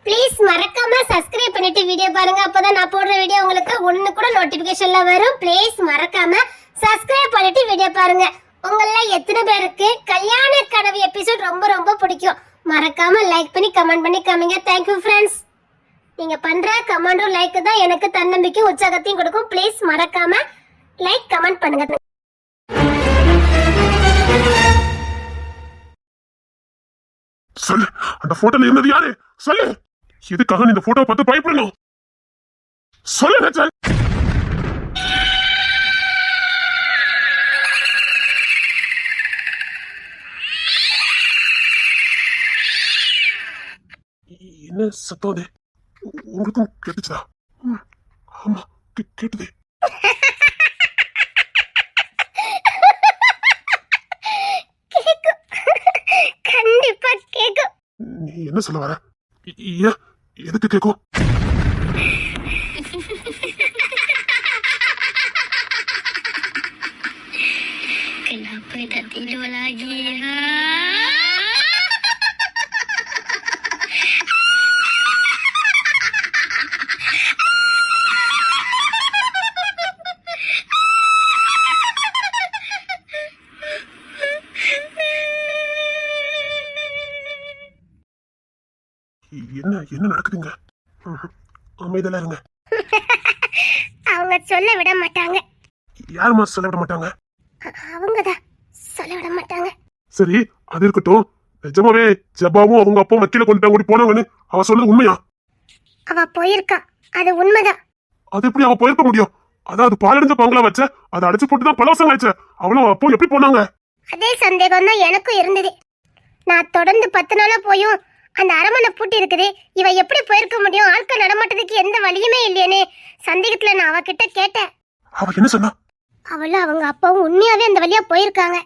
Please மறக்காம subscribe பண்ணிட்டு video பாருங்க. அப்பதான் நான் போடுற வீடியோ உங்களுக்கு ஒண்ணு கூட நோட்டிபிகேஷன்ல வரும். ப்ளீஸ் மறக்காம சப்ஸ்கிரைப் பண்ணிட்டு வீடியோ பாருங்க. உங்கள எத்தனை பேருக்கு கல்யாண கனவு எபிசோட் ரொம்ப ரொம்ப பிடிக்கும்? மறக்காம லைக் பண்ணி கமெண்ட் பண்ணி காமிங்க. Thank you friends. நீங்க பண்ற கமெண்டும் லைக் தான் எனக்கு தன்னம்பிக்கை உற்சாகத்தையும் கொடுக்கும். ப்ளீஸ் மறக்காம லைக் கமெண்ட் பண்ணுங்க. சொல்லு, அந்த போட்டோல இருந்தது யாரு? சொல்லு, எதுக்காக நீ இந்த போட்டோ பார்த்து பயப்படணும்? சொல்லு ரச்சல். என்ன சத்தம் அது? உங்களுக்கும் கேட்டுச்சா? ஆமா, கேட்டுது. கண்டிப்பா கேக்கும். நீ என்ன சொல்ல வர? ஏன், எதுக்கு கேக்கும்? Kenapa tak tidur lagi? என்ன என்ன நடக்குதுங்க? அமைதியா இருங்க. அவங்க சொல்ல விட மாட்டாங்க. யாருமா சொல்ல விட மாட்டாங்க? அவங்கதான் சொல்ல விட மாட்டாங்க. சரி, அது இருக்கட்டும். நிஜமாவே ஜபாவும் அவங்க அப்பா வக்கீல கொண்டு ஓடி போனாங்கன்னு அவ சொல்றது உண்மையா? அவ போயிருக்கா, அது உண்மைதான். அது எப்படி அவ போயிருக்க முடியும்? அதான் அது பாலடைஞ்ச பாங்களா வச்ச, அதை அடைச்சு போட்டுதான் பல வருஷம் ஆயிடுச்சு. அவளும் அப்போ எப்படி போனாங்க? அதே சந்தேகம் தான் எனக்கும் இருந்தது. நான் தொடர்ந்து 10 நாளா போயும் அந்த அரமனை பூட்டி இருக்குது. இவ எப்படி போயிருக்க முடியும்? ஆட்கள் நடமாட்டதுக்கு எந்த வழியுமே இல்லையேன்னு சந்தேகத்துல நான் அவகிட்ட கேட்டேன். அவ என்ன சொன்னா? அவளும் அவங்க அப்பாவும் உண்மையாவே அந்த வழியா போயிருக்காங்க.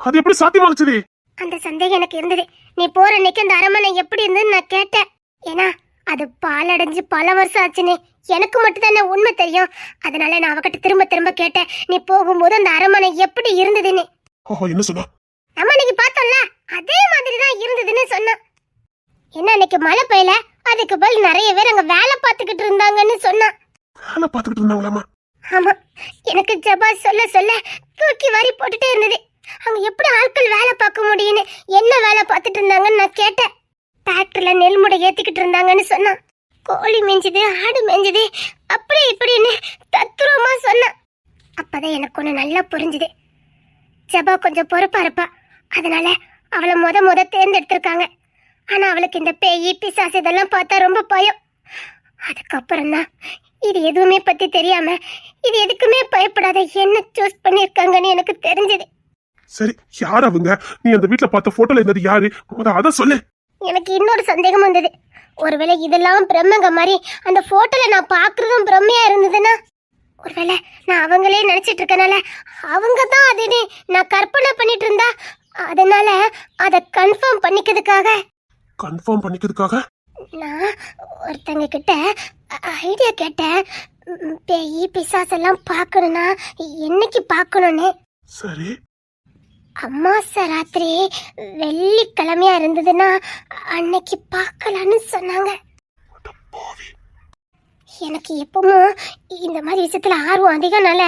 அது எப்படி சாத்தியமாச்சு? அந்த சந்தேகம் எனக்கு இருந்தது. நீ போற அன்னைக்கு அந்த அரமனை எப்படி இருந்துன்னு நான் கேட்டேன். ஏன்னா அது பாலடைஞ்சு பல வருஷம் ஆச்சுன்னு எனக்கு மட்டும் தானே உண்மை தெரியும். அதனால நான் அவகிட்ட திரும்ப திரும்ப கேட்டேன், நீ போகும்போது அந்த அரமனை எப்படி இருந்ததுன்னு. என்ன சொன்னா? நம்ம அன்னைக்கு பார்த்தோம்ல அதே மாதிரி தான் இருந்ததுன்னு சொன்னா. என்ன அன்னைக்கு மழை பெய்யல, அதுக்கு பதில் நிறைய பேர் அங்க வேலை பார்த்துக்கிட்டு இருந்தாங்கன்னு சொன்னா. வேலை பார்த்துக்கிட்டு இருந்தாங்களாமா? ஆமா, எனக்கு ஜபா சொல்ல சொல்ல தூக்கி வாரி போட்டுட்டே இருந்தது. அங்க எப்படி ஆட்கள் வேலை பார்க்க முடியும்னு, என்ன வேலை பார்த்துட்டு இருந்தாங்கன்னு நான் கேட்டேன். டிராக்டர்ல நெல் மூடை ஏத்திக்கிட்டு இருந்தாங்கன்னு சொன்னா. கோழி மேய்ஞ்சது, ஆடு மேய்ஞ்சது, அப்படி இப்படின்னு தத்துரமா சொன்னா. அப்பதான் எனக்கு ஒண்ணு நல்லா புரிஞ்சுது. ஜபா கொஞ்சம் பொறுப்பா இருப்பா, அதனால அவளை முத தேர்ந்தெடுத்திருக்காங்க. ஆனா அவளுக்கு இந்த பேய் பிசாசு இதெல்லாம் பார்த்தா ரொம்ப பயம். அதுக்கப்புறம் தான் இது எதுவுமே பத்தி தெரியாம இது எதுக்குமே பயப்படாத என்ன சூஸ் பண்ணிருக்காங்கன்னு எனக்கு தெரிஞ்சது. சரி, யார் அவங்க? நீ அந்த வீட்ல பார்த்த போட்டோல இருந்தது யாரு? அத சொல்லு. எனக்கு இன்னொரு சந்தேகம் வந்தது. ஒருவேளை இதெல்லாம் பிரம்மங்க மாதிரி அந்த போட்டோல நான் பாக்குறதும் பிரம்மையா இருந்ததுன்னா, ஒருவேளை நான் அவங்களே நினைச்சிட்டு இருக்கனால அவங்க தான் அதுன்னு நான் கற்பனை பண்ணிட்டு இருந்தா, அதனால அத கன்ஃபார்ம் பண்ணிக்கிறதுக்காக நான் ஒருத்தங்க கிட்ட ஐடியா கேட்டேன். பேய் பிசாசெல்லாம் பார்க்கணும்னா என்னைக்கு பார்க்கணும்னு. சரி, அமாவாசை ராத்திரி வெள்ளிக்கிழமையா இருந்ததுன்னா அன்னைக்கு பார்க்கலான்னு சொன்னாங்க. எனக்கு எப்பவும் இந்த மாதிரி விஷயத்துல ஆர்வம் அதிகம்னால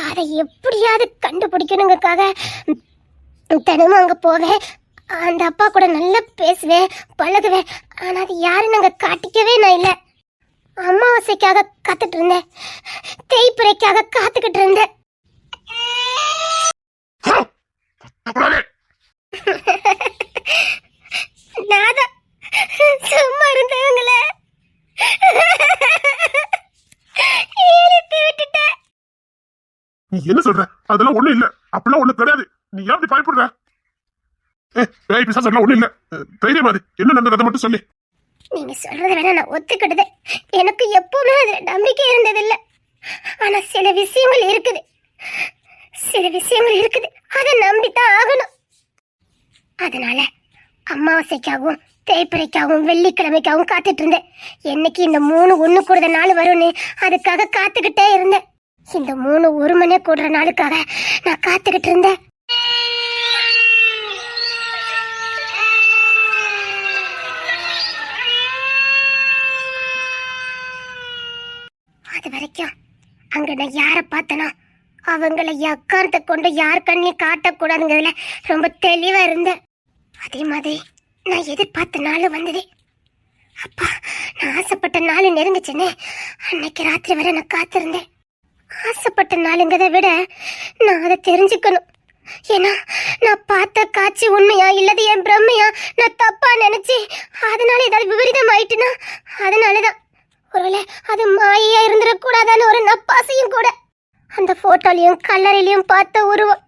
அதை எப்படியாவது கண்டுபிடிக்கணுங்கிறதுக்காக தினமும் அங்க போவேன். அந்த அப்பா கூட நல்லா பேசுவேன், பழகுவேன். ஆனா அது யாருன்னு அங்க காட்டிக்கவே நான் இல்லை. அமாவாசைக்காக காத்துட்டு இருந்தேன், தேய்பிரைக்காக காத்துக்கிட்டு இருந்தேன். நான் சும்மா இருந்தவங்கள இழுத்து விட்டுட்டேன். நீ என்ன சொல்ற? அதெல்லாம் ஒண்ணு இல்ல, அப்படிலாம் ஒண்ணு கிடையாது. நீ ஏன் அப்படி பயப்படுற? பேய் பிசாசு எல்லாம் ஒண்ணு இல்ல, தைரியமா இரு. என்ன நடந்தது அதை மட்டும் சொல்லு. நீங்க சொல்றது வேணா நான் ஒத்துக்கிடுது. எனக்கு எப்பவுமே அதுல நம்பிக்கை இருந்தது இல்ல. ஆனா சில விஷயங்கள் இருக்குது, அதை நம்பித்தான் ஆகணும். அதனால அமாவாசைக்காகவும் தேய்பிரைக்காகவும் வெள்ளிக்கிழமைக்காகவும் காத்துட்டு இருந்தேன். என்னைக்கு இந்த 3 ஒண்ணு கூடுற நாள் வரும்னு அதுக்காக காத்துக்கிட்டே இருந்தேன். இந்த 3 ஒரு மணி கூடுற நாளுக்காக நான் காத்துக்கிட்டு இருந்தேன். வரைக்கும் அங்க நான் யார பார்த்தனோ அவங்கள எக்காரத்தை கொண்டு யார் கண்ணையும் காட்டக்கூடாதுங்கிறதுல ரொம்ப தெளிவா இருந்தேன். அதே மாதிரி நான் எதிர்பார்த்த நாள் வந்தது. அப்பா, நான் ஆசைப்பட்ட நாள் நெருங்குச்சுன்னு அன்னைக்கு ராத்திரி வரை நான் காத்திருந்தேன். ஆசைப்பட்ட நாளுங்கிறத விட நான் அதை தெரிஞ்சுக்கணும். ஏன்னா நான் பார்த்த காட்சி உண்மையா இல்லது என் பிரம்மையா நான் தப்பா நினைச்சு அதனால ஏதாவது விபரீதம் ஆயிட்டுனா அதனாலதான். ஒருவேளை அது மாயா இருந்துடக்கூடாதான்னு ஒரு நப்பாசையும் கூட. அந்த போட்டோலையும் கல்லறையிலையும் பார்த்த உருவம்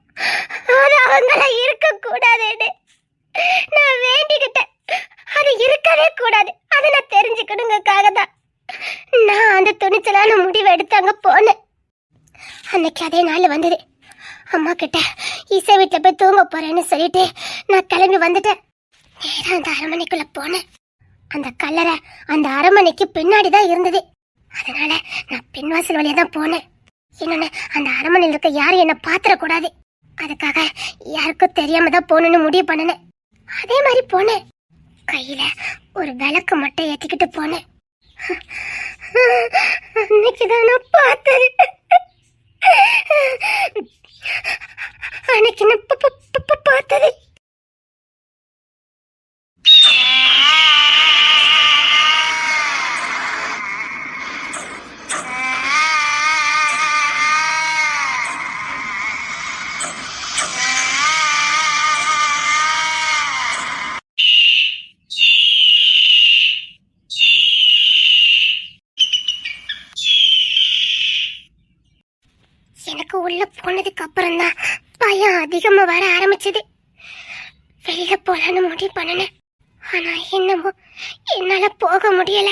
அது அவங்கள இருக்க கூடாதுன்னு நான் வேண்டிக்கிட்டேன். அது இருக்கவே கூடாது. அதை நான் தெரிஞ்சுக்கணுங்கக்காக தான் நான் அந்த துணிச்சலான முடிவை எடுத்து அங்க போனேன். அன்னைக்கு அதே நாள் வந்தது. அம்மா கிட்ட இசை வீட்டுல போய் தூங்க போறேன்னு சொல்லிட்டு நான் கிளம்பி வந்துட்டேன். நேரா அந்த அரண்மனைக்குள்ள போனேன். அந்த கல்லறை அந்த அரண்மனைக்கு பின்னாடிதான் இருந்தது. அதனால நான் பின்வாசல் வழியா தான் போனேன். இன்னொன்னு, அந்த அரண்மனையில் இருக்க யாரும் என்ன பாத்திரக்கூடாது. அதுக்காக யாருக்கும் தெரியாம தான் போகணும்னு முடிவு பண்ணினேன். அதே மாதிரி போனேன். கையில ஒரு விளக்கு மட்டும் ஏத்திக்கிட்டு போனேன். அன்னைக்குதான் நான் பார்த்தது. அன்னைக்கு நான் பார்த்தது எனக்கு உள்ள போனதுக்கு அப்புறம் தான் பயம் அதிகமா வர ஆரம்பிச்சது. வெளியில போலான்னு முடிவு பண்ணினேன். ஆனா என்னமோ என்னால போக முடியல.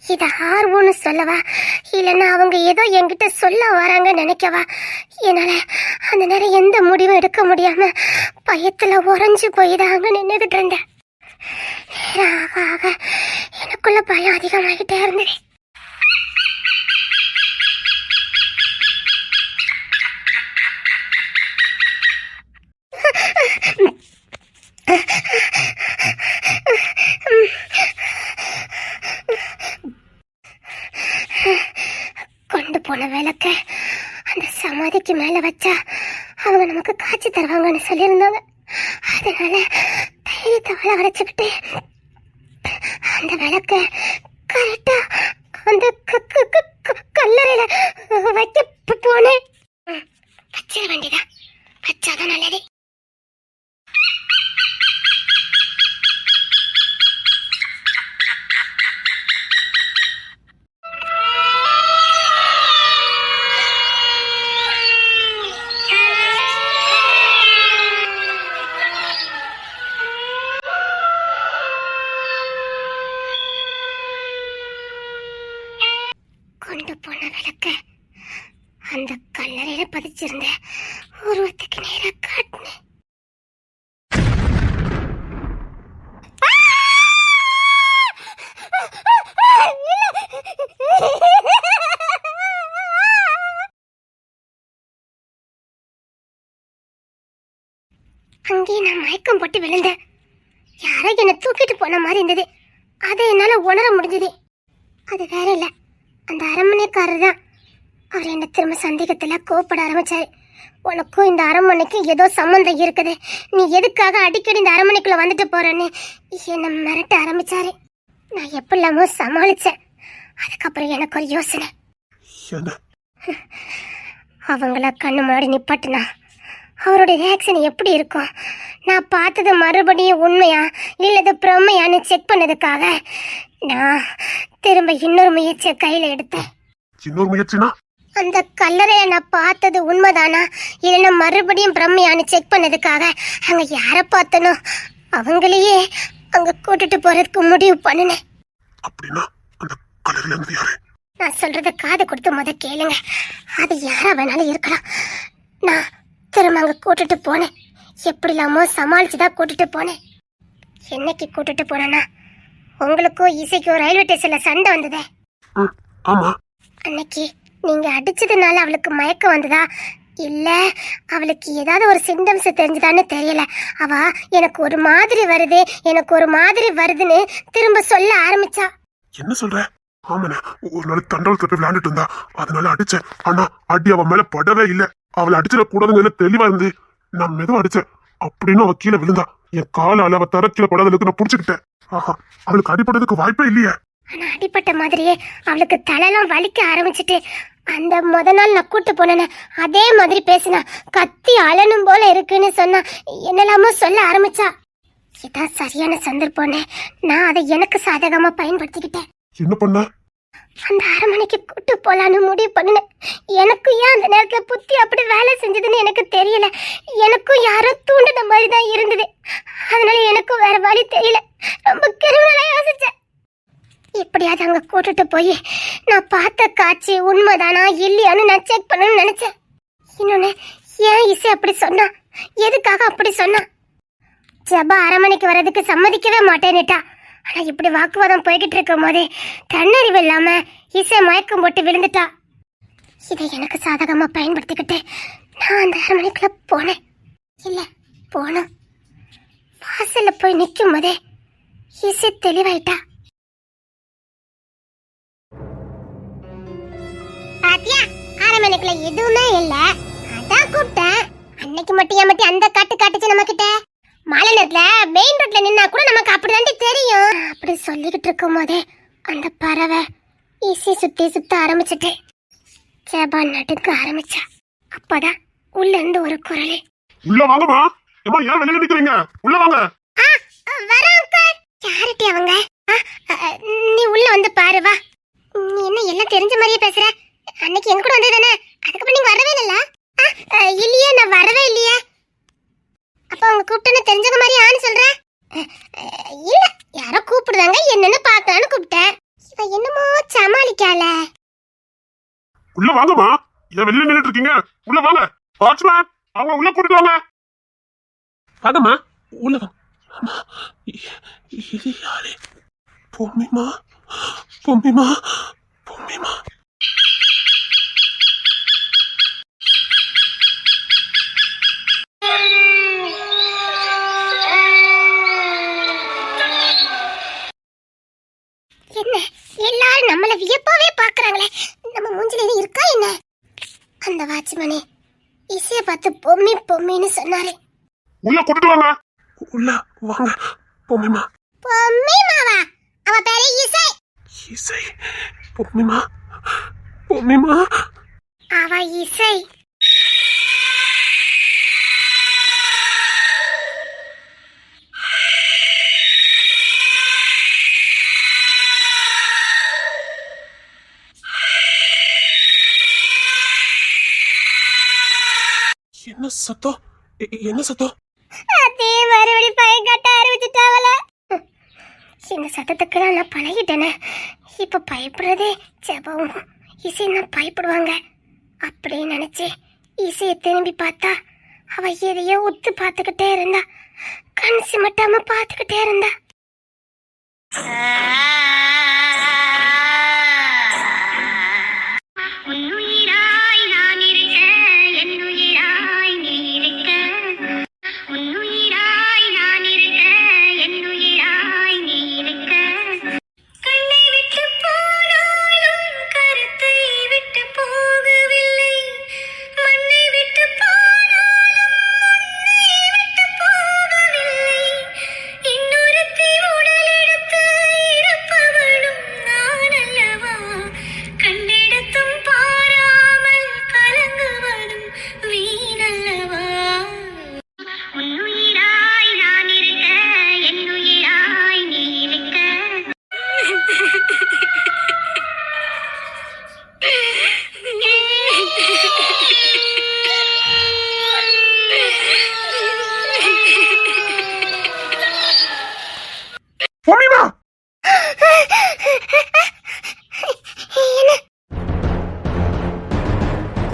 இத ஆர்வம்னு சொல்லவா இல்லைன்னா அவங்க ஏதோ என்கிட்ட சொல்ல வராங்க நினைக்கவா, என்னால அந்த நேரம் எந்த முடிவும் எடுக்க முடியாம பயத்துல உறைஞ்சு போய் தான் அங்க நின்றுகிட்டு இருந்தேன். நேரம் ஆக ஆக எனக்குள்ள பயம் அதிகமாகிட்டே இருந்தது. கொண்டு போன விளக்க அந்த சமாதிக்கு மேல வச்சா அவங்க நமக்கு காட்சி தருவாங்கன்னு சொல்லியிருந்தாங்க. அதனால தைரியத்தை வரவழைச்சுக்கிட்டு அந்த விளக்க கரெக்டா அந்த கல்லறையில வைக்க போனேன். வச்சிட வேண்டியதா, வச்சாதான் நல்லது. கொண்டு போன விளக்க அந்த கல்லறையில பதிச்சிருந்த உருவத்துக்கு நேரா காட்டினேன். அங்கே நான் மயக்கம் போட்டு விழுந்தேன். யாரோ என்னை தூக்கிட்டு போன மாதிரி இருந்தது. அதை என்னால உணர முடிஞ்சது. அது வேற இல்ல, அந்த அரண்மனைக்காரர் தான். அவர் என்ன திரும்ப சந்தேகத்துல கோப்பட ஆரம்பிச்சாரு. உனக்கும் இந்த அரண்மனைக்கும் ஏதோ சம்பந்தம் இருக்குது, நீ எதுக்காக அடிக்கடி இந்த அரண்மனைக்குள்ள வந்துட்டு போறன்னு என்ன மிரட்ட ஆரம்பிச்சாரு. நான் எப்படிலாமோ சமாளிச்சேன். அதுக்கப்புறம் எனக்கு ஒரு யோசனை. அவங்கள கண்ணு முன்னாடி நிப்பாட்டுனா அவருடைய ரியாக்ஷன் எப்படி இருக்கும், நான் பார்த்தது மறுபடியும் உண்மையா இல்லது பிரமையான்னு செக் பண்ணதுக்காக நான் திரும்ப இன்னொரு முயற்சியை கையில எடுத்தேன். இன்னொரு முயற்சினா அந்த கல்லறையை நான் பார்த்தது உண்மைதானா இல்லைன்னா மறுபடியும் பிரம்மையான்னு செக் பண்ணதுக்காக அங்க யார பார்த்தனோ அவங்களையே அங்க கூட்டிட்டு போறதுக்கு முடிவு பண்ணினேன். அப்படின்னா அந்த கல்லறையில இருந்து யாரு? நான் சொல்றத காது கொடுத்து முத கேளுங்க. அது யாரா வேணாலும் இருக்கலாம். நான் திரும்ப அங்க கூட்டிட்டு போனேன். எப்படி இல்லாமோ சமாளிச்சுதான் கூட்டிட்டு போனேன். என்னைக்கு கூட்டிட்டு போனேன்னா உங்களுக்கும் இசைக்கும் ரயில்வே ஸ்டேஷன்ல சண்டை வந்ததே, ஆமா, அன்னைக்கு நீங்க அடிச்சதுனால அவளுக்கு மயக்கம் வந்ததா இல்ல அவளுக்கு ஏதாவது ஒரு சிம்டம்ஸ் தெரிஞ்சுதான்னு தெரியல. அவ எனக்கு ஒரு மாதிரி வருது எனக்கு ஒரு மாதிரி வருதுன்னு திரும்ப சொல்ல ஆரம்பிச்சா. என்ன சொல்ற? ஆமாண்ணே, ஒரு நாள் தண்டவளத்துல போய் விளையாண்டுட்டு இருந்தா, அதனால அடிச்சேன். ஆனா அடி அவ மேல படவே இல்ல. அவளை அடிச்சிட கூடாதுங்கிறதுல தெளிவா இருந்து நான் மெதுவா அடிச்சேன். அப்படின்னு அவ கீழே விழுந்தா. என் காலால அவ தர கீழே படாதளவுக்கு நான் புடிச்சுக்கிட்டேன். ஆஹா, அவளுக்கு அடிபட்டதுக்கு வாய்ப்பே இல்லையே. ஆனா அடிப்பட்ட மாதிரியே அவளுக்கு தலையெல்லாம் வலிக்க ஆரம்பிச்சிட்டு, அந்த முத நாள் நான் கூட்டு போனேன்னு அதே மாதிரி பேசினா, கத்தி அழனும் போல இருக்குன்னு சொன்னா, என்னெல்லாமோ சொல்ல ஆரம்பிச்சா. இதான் சரியான சந்தர்ப்பம்னு நான் அதை எனக்கு சாதகமா பயன்படுத்திக்கிட்டேன். என்ன பண்ண? அந்த அரண்மனைக்கு கூட்டு போலான்னு முடிவு பண்ணினேன். எனக்கும் ஏன் அந்த நேரத்துல புத்தி அப்படி வேலை செஞ்சதுன்னு எனக்கு தெரியல. எனக்கும் யாரோ தூண்டின மாதிரி தான் இருந்தது. அதனால எனக்கும் வேற வழி தெரியல. ரொம்ப கிரிமினலா யோசிச்சேன். எப்படியாவது அங்க கூட்டிட்டு போய் நான் பார்த்த காட்சி உண்மைதானா இல்லையான்னு நான் செக் பண்ணணும்னு நினைச்சேன். இன்னொன்னு, ஏன் இசை அப்படி சொன்னா, எதுக்காக அப்படி சொன்னா? ஜபா அரண்மனைக்கு வர்றதுக்கு சம்மதிக்கவே மாட்டேன்னுட்டா. ஆனா இப்படி வாக்குவாதம் போய்கிட்டு இருக்கும் போதே தன்னறிவு இல்லாம இசை மயக்கம் போட்டு விழுந்துட்டா. இதை எனக்கு சாதகமா பயன்படுத்திக்கிட்டு நான் அந்த அரண்மனைக்குள்ள போனேன். இல்ல, போனோம். வாசல்ல போய் நிக்கும் போதே இசை தெளிவாயிட்டா. பாத்தியா, அரண்மனைக்குள்ள எதுவுமே இல்ல, அதான் கூப்பிட்டேன். அன்னைக்கு மட்டும் ஏமாட்டி அந்த காட்டு காட்டுச்சு நம்ம கிட்ட. மழை நேரத்துல மெயின் ரோட்ல நின்னா கூட நமக்கு அப்படிதான் தெரியும். அப்படி சொல்லிக்கிட்டு இருக்கும் போதே அந்த பறவை ஈஸி சுத்தி சுத்த ஆரம்பிச்சுட்டு ஜபா நடுக்க ஆரம்பிச்சா. அப்பதான் உள்ள இருந்து ஒரு குரல், உள்ள வாங்கம்மா. ஏமா ஏன் வெளியில நிக்கிறீங்க? உள்ள வாங்க. வர அங்கிள். யார்ட்டி அவங்க? நீ உள்ள வந்து பாரு, வா. நீ என்ன எல்லாம் தெரிஞ்ச மாதிரியே பேசுற? அன்னைக்கு எங்க கூட வந்ததானே, அதுக்கப்புறம் நீங்க வரவே இல்ல? இல்லையே, நான் வரவே இல்லையே. அப்ப அவங்க கூப்பிட்டு தெரிஞ்சவங்க மாதிரி ஆன்னு சொல்ற? இல்ல, யாரோ கூப்பிடுறாங்க, என்னன்னு பாக்கலான்னு கூப்பிட்டேன். இவ என்னமோ சமாளிக்கால. உள்ள வாங்கம்மா. ஏன் வெளியில நின்னுட்டு இருக்கீங்க? உள்ள வாங்க. வாட்ச்மேன், அவங்க உள்ள கூட்டிட்டு வாங்க. வாங்கம்மா, உள்ள வாங்க. அம்மா, இது யாரு? பொம்மிமா, பொம்மிமா, பொம்மிமா. என்ன எல்லாரும் நம்மள வியப்பாவே பாக்குறாங்களே, நம்ம மூஞ்சில எதுவும் இருக்கா என்ன? அந்த வாட்ச்மேனே இசைய பார்த்து பொம்மி பொம்மின்னு சொன்னாரு. உள்ள கூட்டிட்டு வாங்க. உள்ள வாங்க. பொம்மிமா. பொம்மிமாவா? அவ பேரு இசை. இசை. பொம்மிமா, பொம்மிமா. அவ இசை. என்ன சத்தம்? என்ன சத்தம்? அதே மறுபடி பயம் கட்ட ஆரம்பிச்சுட்டாவல. இந்த சத்தத்துக்கு நான் பழகிட்டேனே. இப்ப பயப்படுறதே ஜபாவும் இசையும் தான் பயப்படுவாங்க அப்படின்னு நினைச்சு இசையை திரும்பி பார்த்தா அவ எதையோ உத்து பார்த்துக்கிட்டே இருந்தா. கண் சிமட்டாம பார்த்துக்கிட்டே இருந்தா.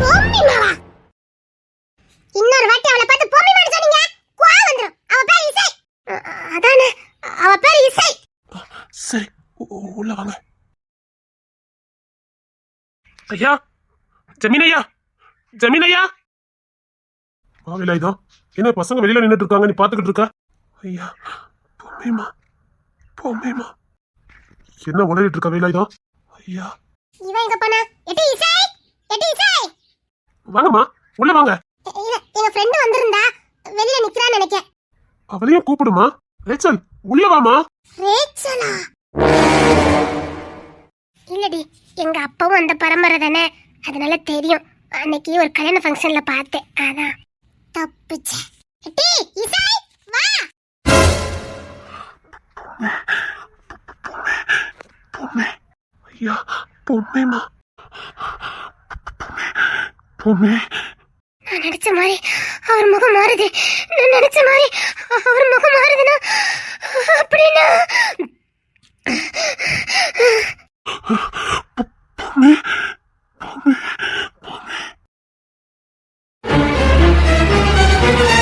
பொம்மிமா. இன்னொரு வாட்டி அவளை பார்த்து பொம்மிமான்னு சொன்னீங்க, கோவம் வந்துரும். அவ பேர் இசை. அதானே, அவ பேர் இசை. சரி, உள்ள வாங்க. ஐயா, ஜமீன் ஐயா, ஜமீன் ஐயா. வாவிலாயுதம், என்ன பசங்க வெளியில நின்னுட்டு இருக்காங்க, நீ பாத்துக்கிட்டு இருக்க? ஐயா, பொம்மிமா, பொம்மிமா. என்ன உளறிட்டு இருக்க வேலாயுதம்? ஐயா இவன் எங்க போனா? எட்டி இசை, எட்டி இசை. வாங்கம்மா, உள்ள வாங்க. இல்ல, எங்க ஃப்ரெண்ட் வந்திருந்தா வெளிய நிக்கறான்னு நினைக்கிறேன். அவளையும் கூப்பிடுமா. ரேச்சல், உள்ள வாமா. ரேச்சலா? இல்லடி, எங்க அப்பாவும் அந்த பரம்பரை தானே, அதனால தெரியும். அன்னைக்கு ஒரு கல்யாண ஃபங்க்ஷன்ல பார்த்தேன், அதான் தப்பிச்சேன். எட்டி இசை, வா. பொம்மை, ஐயா, பொம்மைமா. பொம்மை, நான் நினைச்ச மாதிரி அவர் முகம் மாறுது. நான் நினைச்ச மாதிரி அவர் முகம் மாறுதுன்னா அப்படின்னா பொம்மை, பொம்மை, பொம்மை.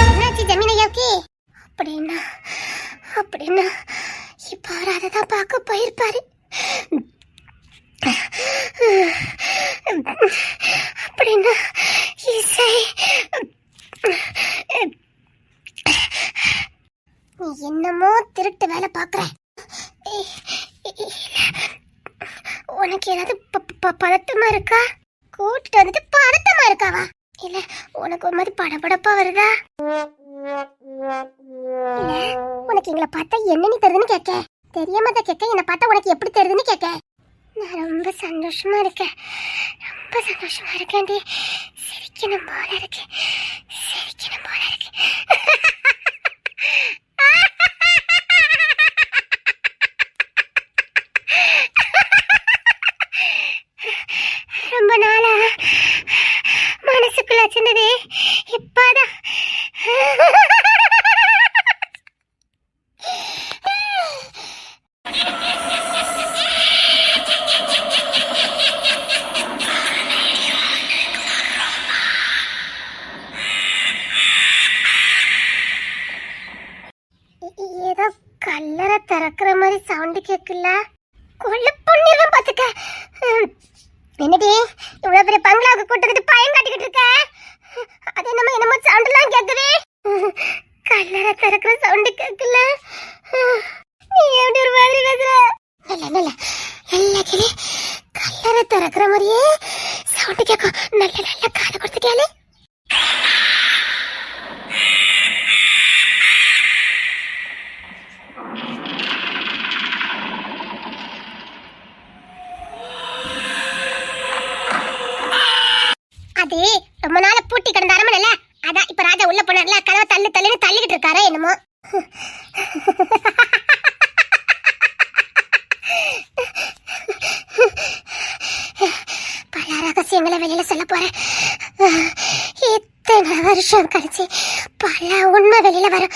என்னாச்சு ஜமீனையாவுக்கு? அப்படின்னா அப்படின்னா இப்ப அவர் அதை தான் பார்க்க போயிருப்பாரு. அப்படின்னா இசை, நீ என்னமோ திருட்டு வேலை பாக்குற. உனக்கு ஏதாவது பதட்டமா இருக்கா? கூட்டிட்டு வந்துட்டு பதட்டமா இருக்காவா? இல்ல உனக்கு ஒரு மாதிரி படபடப்பா வருதா? இல்ல உனக்கு எங்களை பார்த்தா என்னன்னு தெரியுதுன்னு கேட்க, தெரியாம தான் கேட்க, என்னை பார்த்தா உனக்கு எப்படி தெரியுதுன்னு கேட்க. நான் ரொம்ப சந்தோஷமா இருக்கேன், ரொம்ப சந்தோஷமா இருக்கேன்டி. சிரிக்கணும் போல இருக்கு, சிரிக்கணும் போல இருக்கு. ரொம்ப நாளா மனசுக்குள்ள வச்சிருந்தது இப்பதான். ஏதோ கல்லறை திறக்கிற மாதிரி சவுண்டு கேட்கல. கொள்ள பொண்ணிருவன் பாத்துக்க. என்னடி இவ்வளவு பெரிய பங்களாவுக்கு கூட்டத்துக்கு பயம் காட்டிக்கிட்டு இருக்க? அது என்னமோ சவுண்டெல்லாம் கேக்குது. கல்லறை திறக்கிற சவுண்டு கேட்கல. நீ எப்படி ஒரு மாதிரி பேசுற? நல்ல நல்ல எல்லா கல்லறை திறக்கிற மாதிரியே சவுண்டு கேட்கும். நல்ல நல்ல காதை கொடுத்து கேளு. அது ரொம்ப நாள பூட்டி கிடந்த அரமனைல, அதான் இப்ப ராஜா உள்ள போனார்ல, கதவை தள்ளு தள்ளுன்னு தள்ளிக்கிட்டு இருக்காரா என்னமோ. பல ரகசியங்களை வெளியில சொல்ல போறேன். இத்தனை வருஷம் கழிச்சு பல உண்மை வெளியில வரும்.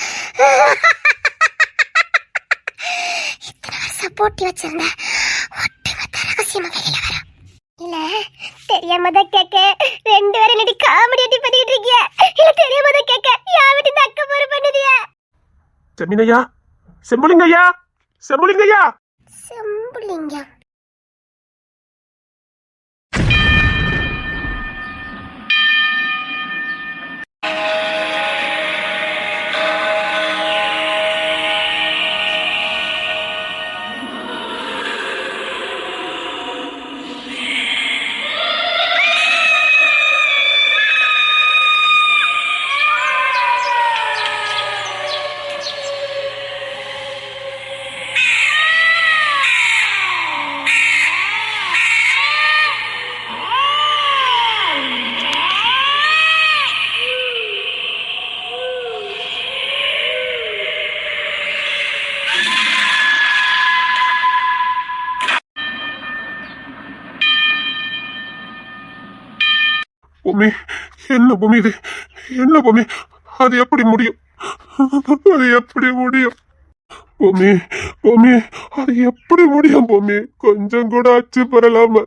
இத்தனை வருஷம் பூட்டி வச்சிருந்த ஒட்டுமொத்த ரகசியமா வெளியில வரும். இல்ல தெரியாம தான் கேட்க, ரெண்டு பேரும் நடி காமெடி அடி பண்ணிட்டு இருக்கியா? இல்ல தெரியாம தான் கேட்க, யா விட்டு தக்க போற பண்ணுதியா? செம்மினையா, செம்புலிங்கய்யா, செம்புலிங்கய்யா. செம்புலிங்கம் பொம்மி, என்ன பொம்மி இது? என்ன பொம்மி? அது எப்படி முடியும்? அது எப்படி முடியும் பொம்மி? பொம்மி, அது எப்படி முடியும் பொம்மி? கொஞ்சம் கூட அச்சு பெறலாம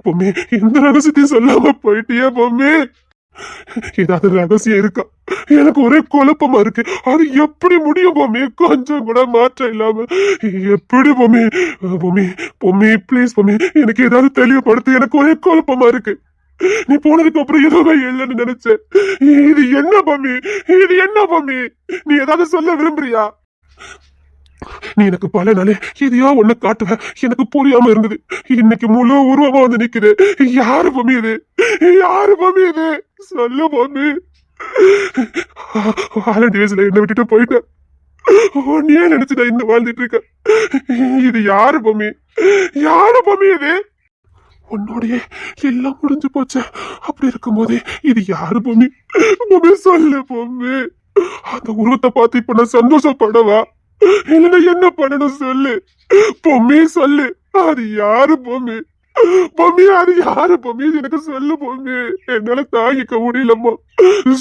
பொம்மி, இந்த ரகசியத்தையும் சொல்லாம போயிட்டியா பொம்மி? ஏதாவது ரகசியம் இருக்கா? எனக்கு ஒரே குழப்பமா இருக்கு. அது எப்படி முடியும் பொம்மி? கொஞ்சம் கூட மாற்றம் இல்லாம எப்படி பொம்மி? பொம்மி, பொம்மி ப்ளீஸ் பொம்மி, எனக்கு ஏதாவது தெளிவுபடுத்து. எனக்கு ஒரே குழப்பமா இருக்கு. நீ போனதுக்கு அப்புறம் எதுவுமே இல்லைன்னு நினைச்சேன். இது என்ன பொம்மி? இது என்ன பொம்மி? நீ ஏதாவது சொல்ல விரும்புறியா? நீ எனக்கு பல நாளே எதையோ ஒண்ணு காட்டுவ, எனக்கு புரியாம இருந்தது. இன்னைக்கு முழு உருவமா வந்து நிக்குது. யாரு பொம்மி இது? யாரு பொம்மி இது? சொல்லு பொம்மி. 6 வயசுல என்ன விட்டுட்டு போயிட்டேன். நீ நினைச்சு நான் இன்னும் வாழ்ந்துட்டு இருக்கேன். இது யாரு பொம்மி? யாரு பொம்மி இது? உன்னோடைய எல்லாம் முடிஞ்சு போச்சு. அப்படி இருக்கும் போதே இது யாரு பொம்மி? பொம்மி சொல்லு பொம்மி. அந்த உருவத்தை பார்த்து இப்ப நான் சந்தோஷப்படவா இல்லைன்னா என்ன பண்ணணும் சொல்லு பொம்மி. சொல்லு அது யாரு பொம்மி? பொம்மி அது யாரு பொம்மி? எனக்கு சொல்லு பொம்மி. என்னால தாங்கிக்க முடியலம்மா.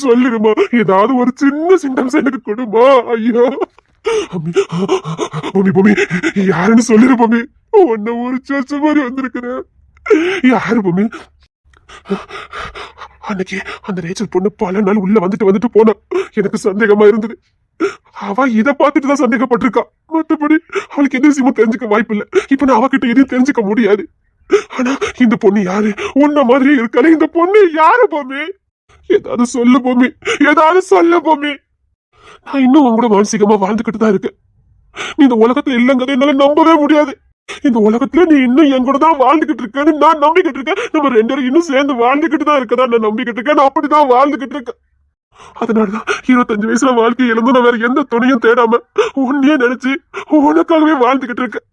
சொல்லிடுமா, ஏதாவது ஒரு சின்ன சிம்டம்ஸ் எனக்கு கொடுமா. ஐயோ பொம்மி பொம்மி யாருன்னு சொல்லிடு பொம்மி. உன்ன ஒரு சர்ச்ச மாதிரி வந்திருக்கிறேன். யாரு பொம்மி? அன்னைக்கு அந்த ரேச்சல் பொண்ணு பல நாள் உள்ள வந்துட்டு போனா. எனக்கு சந்தேகமா இருந்தது. அவ இதை பார்த்துட்டு தான் சந்தேகப்பட்டிருக்கா. மற்றபடி அவளுக்கு எந்த விஷயமும் தெரிஞ்சுக்க வாய்ப்பு இல்லை. இப்ப நான் அவகிட்ட எதையும் தெரிஞ்சுக்க முடியாது. ஆனா இந்த பொண்ணு யாரு? உன்ன மாதிரி இருக்கல. இந்த பொண்ணு யாரு பொம்மி? ஏதாவது சொல்லு பொம்மி, ஏதாவது சொல்லு பொம்மி. நான் இன்னும் உங்களோட மானசீகமா வாழ்ந்துகிட்டு தான் இருக்கேன். நீ இந்த உலகத்துல இல்லைங்கிறத என்னால நம்பவே முடியாது. இந்த உலகத்துல நீ இன்னும் என் கூட தான் வாழ்ந்துகிட்டு இருக்கேன்னு நான் நம்பிக்கிட்டு இருக்கேன். நம்ம 2 பேரும் இன்னும் சேர்ந்து வாழ்ந்துகிட்டு தான் இருக்கதா நான் நம்பிக்கிட்டு இருக்கேன். நான் அப்படிதான் வாழ்ந்துகிட்டு இருக்கேன். அதனாலதான் 25 வயசுல வாழ்க்கை இழந்து நான் வேற எந்த துணையும் தேடாம உன்னையே நினைச்சு உனக்காகவே வாழ்ந்துகிட்டு இருக்கேன்.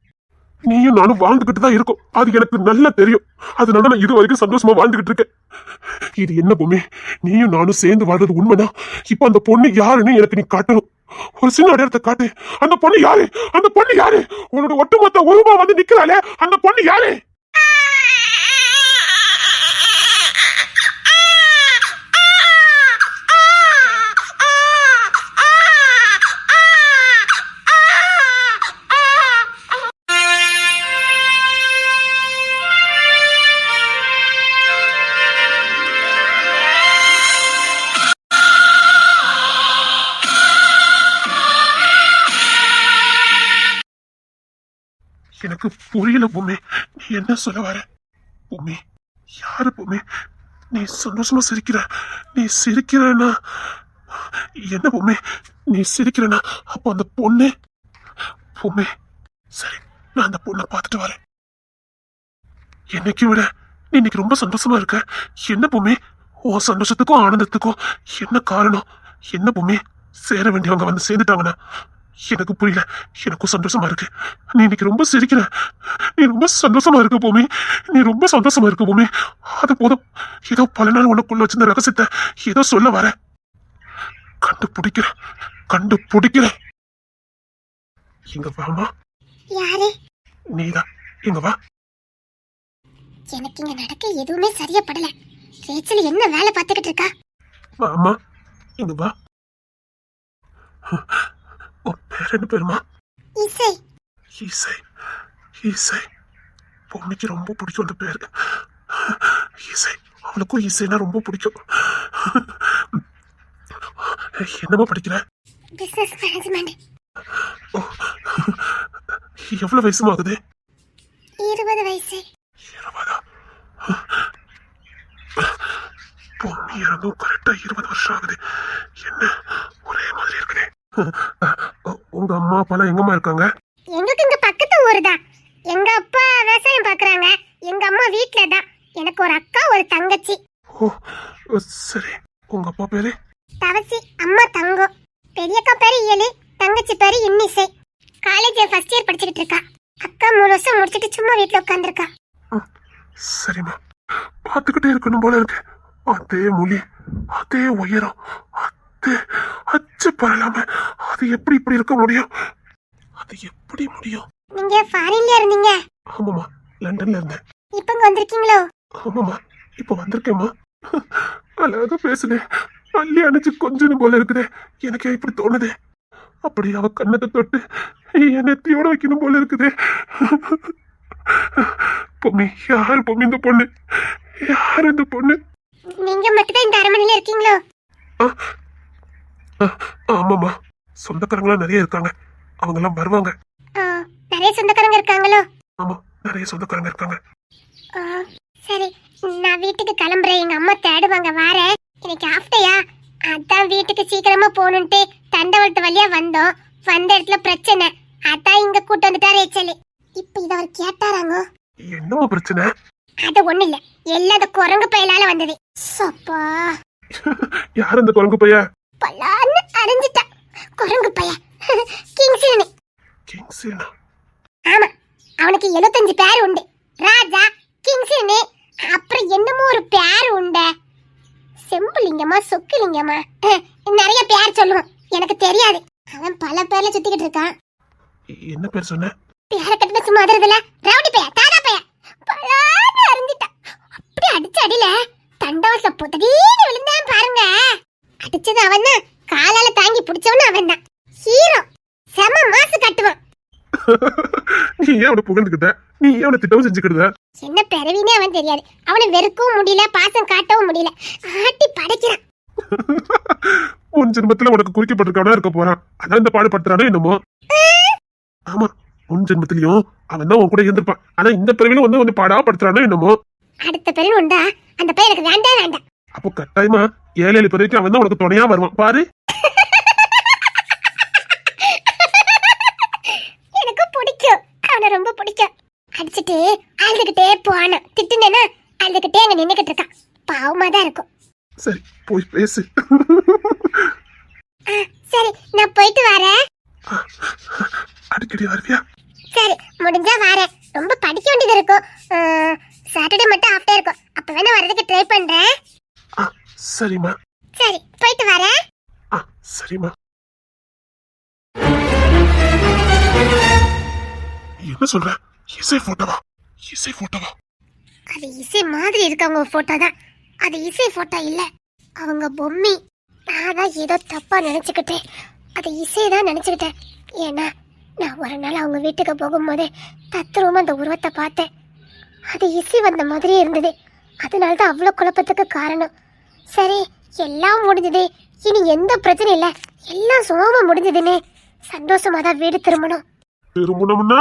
நீயும் நானும் வாழ்ந்துகிட்டு தான் இருக்கோம். அது எனக்கு நல்லா தெரியும். அதனால நான் இது வரைக்கும் சந்தோஷமா வாழ்ந்துகிட்டு இருக்கேன். இது என்ன பொம்மி, நீயும் நானும் சேர்ந்து வாழ்றது உண்மைனா இப்ப அந்த பொண்ணு யாருன்னு எனக்கு நீ காட்டணும். ஒரு சின்ன அடையாளத்தை காட்டு. அந்த பொண்ணு யாரு? அந்த பொண்ணு யாரு? உன்னோட ஒட்டுமொத்த உருவமா வந்து நிக்கிறாளே அந்த பொண்ணு யாரு? எனக்கு புரியல பொம்மி, நீ என்ன சொல்ல வர? பொம்மி யாரு பொம்மி? நீ சந்தோஷமா சிரிக்கிற. நீ சிரிக்கிறனா என்ன பொம்மி? நீ சிரிக்கிறனா அப்ப அந்த பொண்ணு? பொம்மி சரி, நான் அந்த பொண்ணை பார்த்துட்டு வரேன். என்னைக்கு விட நீ இன்னைக்கு ரொம்ப சந்தோஷமா இருக்க. என்ன பொம்மி உன் சந்தோஷத்துக்கும் ஆனந்தத்துக்கும் என்ன காரணம்? என்ன பொம்மி? சேர வேண்டியவங்க வந்து சேர்ந்துட்டாங்கன்னா எனக்கு புரியல. எனக்கும் சந்தோஷமா இருக்கு. நீ இன்னைக்கு ரொம்ப சிரிக்கிற. நீ ரொம்ப சந்தோஷமா இருக்க பூமி. நீ ரொம்ப சந்தோஷமா இருக்க பூமி. அது போதும். ஏதோ பல நாள் உனக்குள்ள வச்சிருந்த ரகசியத்தை ஏதோ சொல்ல வர. கண்டுபிடிக்கிற. இங்க வாமா. யாரு? நீதான். இங்க வா. எனக்கு இங்க நடக்க எதுவுமே சரியா படல. ரேச்சல் என்ன வேலை பார்த்துக்கிட்டு இருக்கா? வாமா இங்க வா. உன் பேர் என்ன பேருமா? இசை. இசை. இசை பொண்ணுக்கு ரொம்ப பிடிக்கும் அந்த பேரு. இசை. அவளுக்கும் இசைனா ரொம்ப பிடிக்கும். என்னமா படிக்கிற? Business management. எவ்வளவு வயசுமா ஆகுது? 20 வயசு. 20? பொண்ணு இறந்தும் கரெக்டா 20 வருஷம் ஆகுது. என்ன ஒரே மாதிரி இருக்குதே. உங்க அம்மா அப்பாலாம் எங்கம்மா இருக்காங்க? எங்களுக்கு இங்க பக்கத்து ஊரு தான். எங்க அப்பா விவசாயம் பாக்குறாங்க. எங்க அம்மா வீட்ல தான். எனக்கு ஒரு அக்கா ஒரு தங்கச்சி. ஓ சரி. உங்க அப்பா பேரு? தவசி. அம்மா தங்கம். பெரியக்கா பேரு இயலி. தங்கச்சி பேரு இன்னிசை. காலேஜ் ஃபர்ஸ்ட் இயர் படிச்சுக்கிட்டு இருக்கா. அக்கா 3 வருஷம் முடிச்சிட்டு சும்மா வீட்ல உட்காந்துருக்கா. சரிம்மா. பார்த்துக்கிட்டே இருக்கணும் போல இருக்கு. அதே மொழி, அதே உயரம், அதே அச்சு பரலாம. அது எப்படி இப்படி இருக்க முடியும்? அது எப்படி முடியும்? நீங்க ஃபாரின்ல இருந்தீங்க? ஆமாமா, லண்டன்ல இருந்தேன். இப்ப இங்க வந்திருக்கீங்களோ? ஆமாமா, இப்ப வந்திருக்கேம்மா. அழகா பேசுனேன். அள்ளி அணைச்சு கொஞ்சம் போல இருக்குதே. எனக்கு இப்படி தோணுதே. அப்படி அவ கண்ணத்தை தொட்டு என் நெத்தியோட வைக்கணும் போல இருக்குதே. பொம்மி யாரு பொம்மி இந்த பொண்ணு? யாரு இந்த பொண்ணு? நீங்க மட்டும் இந்த அரண்மனையில இருக்கீங்களோ? ஆமாமா, சொந்தக்காரங்களா நிறைய இருக்காங்க. அவங்க எல்லாம் வருவாங்க. நிறைய சொந்தக்காரங்க இருக்காங்களோ? ஆமா, நிறைய சொந்தக்காரங்க இருக்காங்க. சரி, நான் வீட்டுக்கு கிளம்புறேன். எங்க அம்மா தேடுவாங்க. வாரேன். எனக்கு ஆஃப்டையா, அதான் வீட்டுக்கு சீக்கிரமா போகணுன்ட்டு தண்டவாளத்து வழியா வந்தோம். வந்த இடத்துல பிரச்சனை. அதான் இங்க கூட்டு வந்துட்டா ரேச்சல். இப்ப இத அவர் கேட்டாராங்க. என்னவா பிரச்சனை? அது ஒண்ணு இல்ல, எல்லாம் அந்த குரங்கு பயலால வந்தது. சப்பா, யார் அந்த குரங்கு பைய? பல்லான்னு அரைஞ்சிட்டா குரங்கு பைய. கிங்ஸ்லி. கிங்ஸ்லினா? ஆமா, அவனுக்கு 75 பேர் உண்டு. ராஜா, கிங்ஸ்லி, அப்புறம் என்னமோ ஒரு பேர் உண்டு. செம்புலிங்கமா சொக்குலிங்கமா நிறைய பேர் சொல்லுவான், எனக்கு தெரியாது. அவன் பல பேர்ல சுத்திக்கிட்டு இருக்கான். என்ன பேர் சொன்ன? பேரை கட்டின சும்மா அதுல ரவுடி பைய, தாதா பைய. பலான்னு அறிஞ்சிட்டான். அப்படி அடிச்ச அடியில தண்டவச புத்தடீன்னு விழுந்தான் பாருங்க. அடிச்சது அவன் தான், காலால தாங்கி பிடிச்சவனு அவன் தான். ஹீரோ, செம மாசு கட்டுவான். நீ ஏன் அவனை புகழ்ந்துக்கிட்ட? நீ ஏன் அவனை திட்டவும் செஞ்சுக்கிட்ட? என்ன பிறவினே அவன் தெரியாது. அவனை வெறுக்கவும் முடியல, பாசம் காட்டவும் முடியல. ஆட்டி படைக்கிறான். உன் ஜென்மத்துல உனக்கு குறிக்கப்பட்டிருக்கவனா இருக்க போறான். அதான் இந்த பாடுபடுத்துறானோ என்னமோ. ஆமா, உன் ஜென்மத்திலயும் அவன் தான் உன் கூட இருந்திருப்பான். ஆனா இந்த பிறவில வந்து பாடாப்படுத்துறானோ என்னமோ. அடுத்த பிறவி உண்டா? அந்த பையன் எனக்கு வேண்டாம் வேண்டாம். அப்போ கட்டாயமா 7 பிறவிக்கு அவன் தான் உனக்கு துணையா வருவான் பாரு. எனக்கு பிடிக்கும், அவனை ரொம்ப பிடிக்கும். அடிச்சுட்டு அழுதுகிட்டே போன திட்டுனேன்னா அழுதுகிட்டே அங்க நின்னுகிட்டு இருக்கான். பாவமா தான் இருக்கும். சரி, போய் பேசு. சரி, நான் போயிட்டு வரேன். அடிக்கடி வருவியா? சரி, முடிஞ்சா வரேன். ரொம்ப படிக்க வேண்டியது இருக்கும். சாட்டர்டே மட்டும் ஆஃப் டே இருக்கும். அப்ப வேணா வரதுக்கு ட்ரை பண்றேன். சரிம்மா. சரி, போயிட்டு வரேன். சரிம்மா. என்ன சொல்ற? இசை போட்டோவா? இசை போட்டோவா? அது இசை மாதிரி இருக்கவங்க போட்டோ தான். அது இசை போட்டோ இல்ல, அவங்க பொம்மி. நான் தான் ஏதோ தப்பா நினைச்சுக்கிட்டேன். அது இசை தான் நினைச்சுக்கிட்டேன். ஏன்னா நான் ஒரு நாள் அவங்க வீட்டுக்கு போகும்போதே தத்ரூபமா அந்த உருவத்தை பார்த்தேன். அது இசை வந்த மாதிரி இருந்தது. அதனால தான் அவ்வளோ குழப்பத்துக்கு காரணம். சரி, எல்லாம் முடிஞ்சது. இனி எந்த பிரச்சனையும் இல்லை, எல்லாம் சுகமா முடிஞ்சதுன்னு சந்தோஷமா தான் வீடு திரும்பணும். திரும்பணும்னா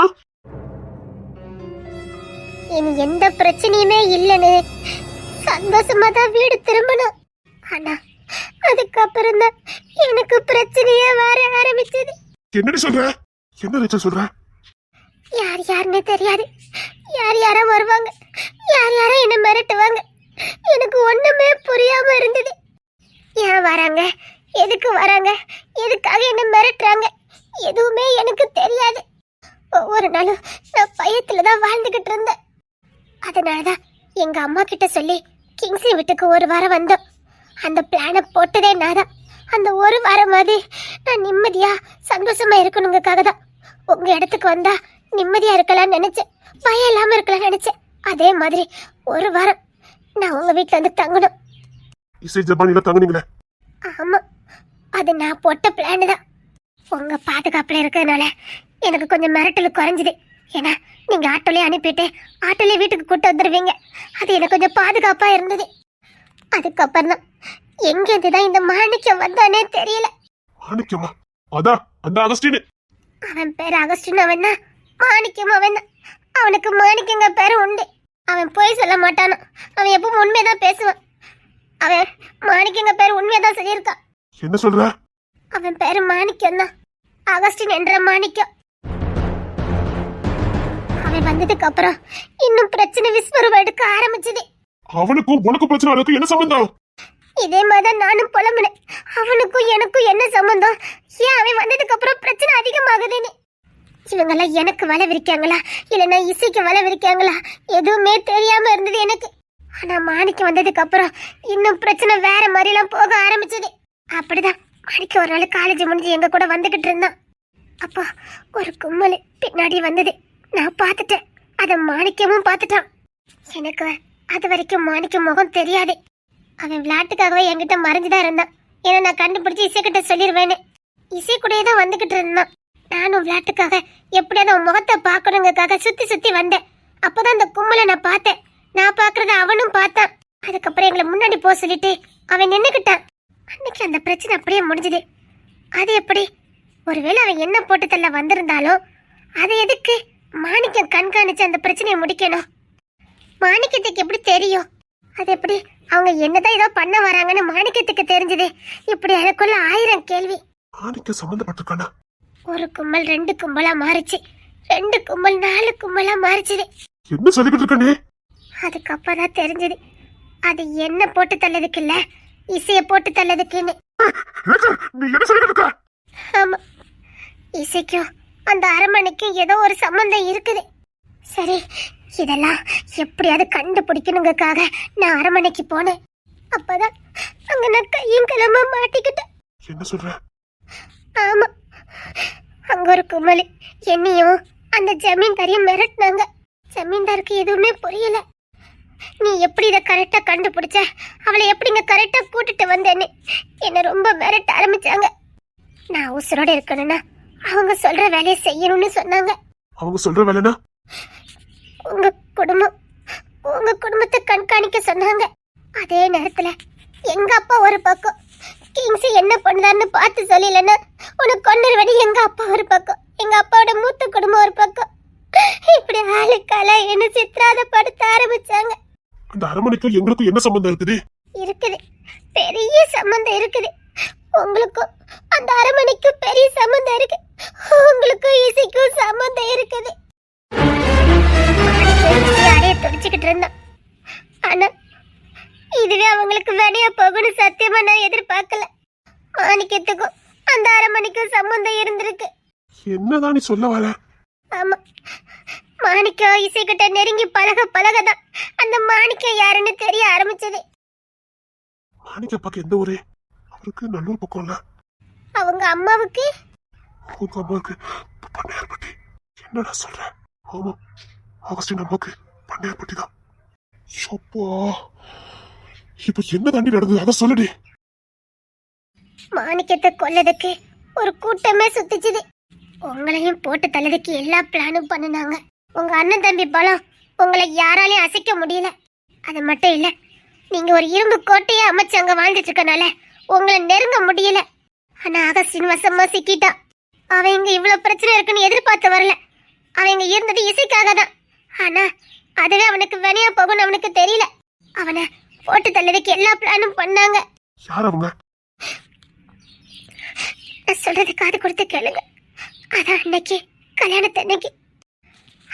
இனி எந்த பிரச்சனையுமே இல்லைன்னு சந்தோஷமா தான் வீடு திரும்பணும். ஆனா அதுக்கப்புறம் தான் எனக்கு பிரச்சனையே வர ஆரம்பிச்சது. என்னடி சொல்ற? என்ன ரேச்சல் சொல்ற? யார் யாருன்னு தெரியாது. யார் யாரோ வருவாங்க, யார் யாரோ என்ன மிரட்டுவாங்க. எனக்கு ஒண்ணுமே புரியாம இருந்தது. ஏன் வராங்க, எதுக்கு வராங்க, எதுக்காக என்ன மிரட்டுறாங்க, எதுவுமே எனக்கு தெரியாது. ஒவ்வொரு நாளும் நான் பயத்துல தான் வாழ்ந்துகிட்டு இருந்தேன். அதனாலதான் எங்க அம்மா கிட்ட சொல்லி கிங்ஸ்லி வீட்டுக்கு ஒரு வாரம் வந்தோம். அந்த பிளானை போட்டதே நான் தான். அந்த ஒரு வாரமாவது நான் நிம்மதியா சந்தோஷமா இருக்கணுங்கக்காக தான். உங்க இடத்துக்கு வந்தா நிம்மதியா இருக்கலாம்னு நினைச்சேன், பயம் இல்லாம இருக்கலாம் நினைச்சேன். அதே மாதிரி ஒரு வாரம் நான் உங்க வீட்டுல வந்து தங்கணும். இசை ஜப்பானில தங்குனீங்களே? ஆமா, அது நான் போட்ட பிளான் தான். உங்க பாதுகாப்புல இருக்கிறதுனால எனக்கு கொஞ்சம் மிரட்டல் குறைஞ்சுது. ஏன்னா நீங்க ஆட்டோலயே அனுப்பிட்டு ஆட்டோலயே வீட்டுக்கு கூட்டு வந்துடுவீங்க. அது எனக்கு கொஞ்சம் பாதுகாப்பா இருந்தது. அதுக்கப்புறம் தான் எங்கேருந்து தான் இந்த மாணிக்கம் வந்தானே தெரியல. மாணிக்கமா? அதான் அந்த அகஸ்டின். அவன் பேர் அகஸ்டின், அவன் தான் மாணிக்கம். அவன் தான், அவனுக்கு மாணிக்கங்க பேரு உண்டு. அவன் போய் சொல்ல மாட்டானா, அவன் எப்பவும் உண்மையதான் பேசுவான். அவன் மாணிக்கங்க பேரு உண்மையதான் சொல்லியிருக்கான். என்ன சொல்ற? அவன் பேரு மாணிக்கம் தான், அகஸ்டின் என்ற மாணிக்கம். அவன் வந்ததுக்கு அப்புறம் இன்னும் பிரச்சனை விஸ்வரூபம் எடுக்க ஆரம்பிச்சது. அவனுக்கும் உனக்கும் பிரச்சனை அதுக்கு என்ன சம்பந்தம்? இதே மாதிரிதான் நானும் புலம்புனேன். அவனுக்கும் எனக்கும் என்ன சம்பந்தம், ஏன் அவன் வந்ததுக்கு அப்புறம் பிரச்சனை அதிகமாகுதுன்னு. இவங்கெல்லாம் எனக்கு வலை விரிக்காங்களா இல்லைன்னா இசைக்கு வலை விரிக்காங்களா எதுவுமே தெரியாம இருந்தது எனக்கு. ஆனா மாணிக்கு வந்ததுக்கு அப்புறம் இன்னும் பிரச்சனை வேற மாதிரி எல்லாம் போக ஆரம்பிச்சது. அப்படிதான் மாணிக்கு ஒரு நாள் காலேஜ் முடிஞ்சு எங்க கூட வந்துகிட்டு இருந்தான். அப்போ ஒரு கும்பல் பின்னாடி வந்தது. நான் பார்த்துட்டேன், அத மாணிக்கமும் பார்த்துட்டான். எனக்கு அது வரைக்கும் மாணிக்கம் முகம் தெரியாது. அவன் விளையாட்டுக்காகவே என்கிட்ட மறைஞ்சுதான் இருந்தான். ஏன்னா நான் கண்டுபிடிச்சு இசைக்கிட்ட சொல்லிடுவேன்னு. இசை கூடயே தான் வந்துகிட்டு இருந்தான். நானும் விளையாட்டுக்காக எப்படியாவது அவன் முகத்தை பார்க்கணுங்கக்காக சுத்தி சுத்தி வந்தேன். அப்போதான் அந்த கும்பலை நான் பார்த்தேன். நான் பார்க்கறத அவனும் பார்த்தான். அதுக்கப்புறம் எங்களை முன்னாடி போக சொல்லிட்டு அவன் நின்னுக்கிட்டான். அன்னைக்கு அந்த பிரச்சனை அப்படியே முடிஞ்சது. அது எப்படி? ஒருவேளை அவன் என்ன போட்டு தள்ள வந்திருந்தாலும் அதை எதுக்கு மாணிக்கம் கண்காணிச்சு அந்த பிரச்சனையை முடிக்கணும்? மாணிக்கத்துக்கு எப்படி தெரியும்? அது எப்படி அவங்க என்னதான் ஏதோ பண்ண வராங்கன்னு மாணிக்கத்துக்கு தெரிஞ்சது? இப்படி எனக்குள்ள 1000 கேள்வி. மாணிக்கம் சம்பந்தப்பட்டிருக்கானா? ஒரு கும்பல் 2 கும்பலா மாறிச்சு, 2 கும்பல் 4 கும்பலா மாறிச்சுது. என்ன சொல்லிக்கிட்டு இருக்க நீ? அதுக்கப்புறம் தான் தெரிஞ்சது அது என்ன போட்டு தள்ளதுக்கு இல்ல, இசைய போட்டு தள்ளதுக்குன்னு. நீ என்ன சொல்லிக்கிட்டு இருக்க? ஆமா, இசைக்கும் அந்த அரண்மனைக்கும் ஏதோ ஒரு சம்பந்தம் இருக்குது. சரி, இதெல்லாம் எப்படியாவது கண்டுபிடிக்கணுங்கக்காக நான் அரண்மனைக்கு போனேன். அப்பதான் அங்க நான் கையும் கிளம்ப மாட்டிக்கிட்டேன். என்ன சொல்ற? ஆமா, அங்க ஒரு கும்பல் என்னையும் அந்த ஜமீன்தாரையும் மிரட்டினாங்க. ஜமீன்தாருக்கு எதுவுமே புரியல. நீ எப்படி இதை கரெக்டா கண்டுபிடிச்ச, அவளை எப்படிங்க கரெக்டா கூட்டிட்டு வந்தேன்னு என்ன ரொம்ப மிரட்ட ஆரம்பிச்சாங்க. நான் உசுரோட இருக்கணும்னா அவங்க சொல்ற வேலையை செய்யணும்னு சொன்னாங்க. அவங்க சொல்ற வேலைனா? உங்க குடும்பத்தை கண்காணிக்க சொன்னாங்க. அதே நேரத்துல எங்க அப்பா ஒரு பக்கம், கிங்ஸ் என்ன பண்ணுதான்னு பார்த்து சொல்லலன்னா உனக்கு கொண்டுருவடி. எங்க அப்பா ஒரு பக்கம், எங்க அப்பாவோட மூத்த குடும்பம் ஒரு பக்கம். இப்படி ஆளுக்கால என்ன சித்திராதப்படுத்த ஆரம்பிச்சாங்க. அந்த அரண்மனைக்கும் எங்களுக்கும் என்ன சம்பந்தம் இருக்குது? இருக்குது, பெரிய சம்பந்தம் இருக்குது. உங்களுக்கும் அந்த அரண்மனைக்கும் பெரிய சம்பந்தம் இருக்கு. உங்களுக்கும் இசைக்கும் சம்பந்தம் இருக்குது. அடைய துடிச்சுக்கிட்டு இருந்தான். ஆனா இதுவே அவங்களுக்கு வேணையா போகும்னு சத்தியமா நான் எதிர்பார்க்கல. மாணிக்கத்துக்கும் அந்த அரண்மனைக்கும் சம்பந்தம் இருந்திருக்கு. என்னதான் நீ சொல்ல வர? ஆமா, மாணிக்கம் இசைக்கிட்ட நெருங்கி பழகதான் அந்த மாணிக்கம் யாருன்னு தெரிய ஆரம்பிச்சது. மாணிக்க பக்கம் எந்த ஊரே? அவருக்கு நல்லூர் பக்கம் இல்ல. அவங்க அம்மாவுக்கு அவங்க அம்மாவுக்கு பண்ணையார்பட்டி. என்னடா சொல்ற? ஆமா, ஆகஸ்டின் அம்மாவுக்கு பண்ணையார்பட்டி தான். சப்பா, இப்ப என்ன தாண்டி நடந்தது அதை சொல்லுடி. மாணிக்கத்தை கொல்லதுக்கு ஒரு கூட்டமே சுத்திச்சுது. உங்களையும் போட்டு தள்ளதுக்கு எல்லா பிளானும் பண்ணினாங்க. உங்க அண்ணன் தம்பி பலம் உங்களை யாராலையும் அசைக்க முடியல. அது மட்டும் இல்ல, நீங்க ஒரு இரும்பு கோட்டையே அமைச்சு அங்க வாழ்ந்துட்டு இருக்கனால உங்களை நெருங்க முடியல. ஆனா அகஸ்டின் வசமா சிக்கிட்டான். அவன் இங்க இவ்வளவு பிரச்சனை இருக்குன்னு எதிர்பார்த்து வரல. அவன் இங்க இருந்தது இசைக்காக தான். ஆனா அதுவே அவனுக்கு வினையா போகும்னு அவனுக்கு தெரியல. அவனை போட்டு தள்ளதுக்கு எல்லா பிளானும் பண்ணாங்க. யார் அவங்க? நான் சொல்றது காது கொடுத்து கேளுங்க. அதான் அன்னைக்கு கல்யாணத்தன்னைக்கு,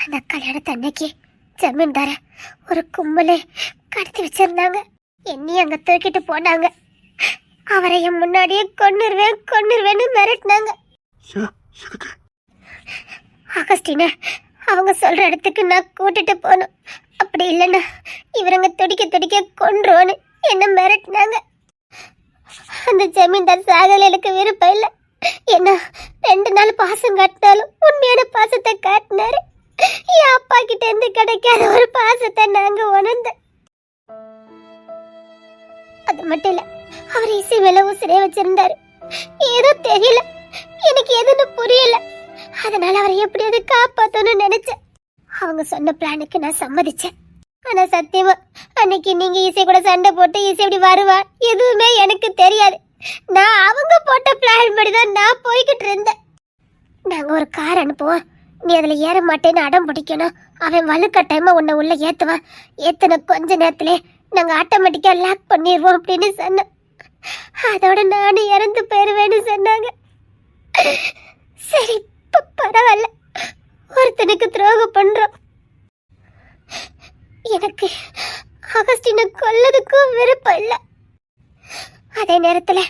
அந்த கல்யாணத்தன்னைக்கு ஜமீன்தார ஒரு கும்பலே கடத்தி வச்சிருந்தாங்க. என்னையும் அங்க தூக்கிட்டு போனாங்க. அவரை என் முன்னாடியே கொன்னுருவேன்னு மிரட்டினாங்க. ஆகஸ்டின அவங்க சொல்ற இடத்துக்கு நான் கூட்டிட்டு போனோம். அப்படி இல்லைன்னா இவரங்க துடிக்க கொன்றுவோன்னு என்ன மிரட்டினாங்க. அந்த ஜமீன்தார் சாகல எனக்கு விருப்பம் இல்லை. என்ன 2 நாள் பாசம் காட்டினாலும் உண்மையான பாசத்தை காட்டினாரு. என் அப்பா கிட்ட இருந்து கிடைக்காத ஒரு பாசத்தை நாங்க உணர்ந்த. அது மட்டும் இல்ல, அவர் இசை மேல உசிரே வச்சிருந்தாரு. ஏதோ தெரியல, எனக்கு எதுன்னு புரியல. அதனால அவரை எப்படியாவது காப்பாத்தணும்னு நினைச்சேன். அவங்க சொன்ன பிளானுக்கு நான் சம்மதிச்சேன். ஆனா சத்தியமா அன்னைக்கு நீங்க இசை கூட சண்டை போட்டு இசை இப்படி வருவா எதுவுமே எனக்கு தெரியாது. நான் அவங்க போட்ட பிளான் படிதான் நான் போய்கிட்டு இருந்தேன். நாங்க ஒரு கார் அனுப்புவோம், நீ அதுல ஏற மாட்டேன்னு அடம் பிடிக்கணும். அவன் வலுக்கட்டாயமா உன்னை உள்ள ஏத்துவான். ஏத்துன கொஞ்ச நேரத்திலே நாங்க ஆட்டோமேட்டிக்கா லாக் பண்ணிடுவோம் அப்படின்னு சொன்னேன். அதோட நானும் இறந்து போயிருவேன்னு சொன்னாங்க. சரி, பரவாயில்ல, ஒருத்தனுக்கு துரோகம் பண்றோம். எனக்கு அகஸ்டினை கொல்லதுக்கும் விருப்பம் இல்லை. அதே நேரத்துல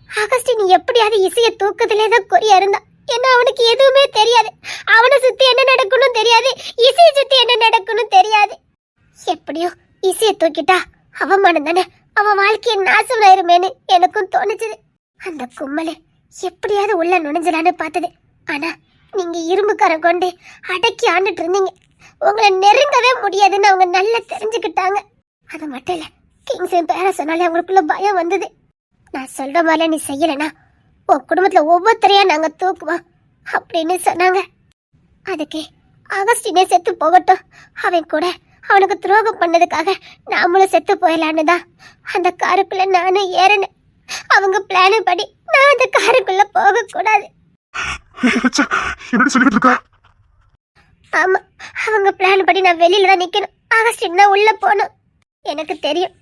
அகஸ்டின் எப்படியாவது இசைய தூக்கத்திலே தான் குறியா இருந்தான். ஏன்னா அவனுக்கு எதுவுமே தெரியாது. அவனை சுத்தி என்ன நடக்கணும் தெரியாது, இசையை சுத்தி என்ன நடக்கணும் தெரியாது. எப்படியோ இசைய தூக்கிட்டா அவமானம் தானே, அவன் வாழ்க்கையை நாசம் ஆயிருமேன்னு எனக்கும் தோணுச்சுது. அந்த கும்மலை எப்படியாவது உள்ள நுழைஞ்சலான்னு பார்த்தது. ஆனா நீங்க இரும்புக்காரம் கொண்டு அடக்கி ஆண்டுட்டு இருந்தீங்க. உங்களை நெருங்கவே முடியாதுன்னு அவங்க நல்லா தெரிஞ்சுக்கிட்டாங்க. அது மட்டும் இல்ல, கிங்ஸின் பேரை சொன்னாலே அவங்களுக்குள்ள பயம் வந்தது. நான் சொல்ற மாதிரி நீ செய்யலனா உன் குடும்பத்துல ஒவ்வொருத்தரையா நாங்க தூக்குவோம் அப்படின்னு சொன்னாங்க. அதுக்கு அகஸ்டினே செத்து போகட்டும், அவன் கூட அவனுக்கு துரோகம் பண்ணதுக்காக நாமளும் செத்து போயிடலான்னு தான் அந்த காருக்குள்ள நானும் ஏறினேன். அவங்க பிளான் படி நான் அந்த காருக்குள்ள போக கூடாது. ஆமா, அவங்க பிளான் படி நான் வெளியில தான் நிக்கணும். ஆகஸ்டின் தான் உள்ள போகணும். எனக்கு தெரியும்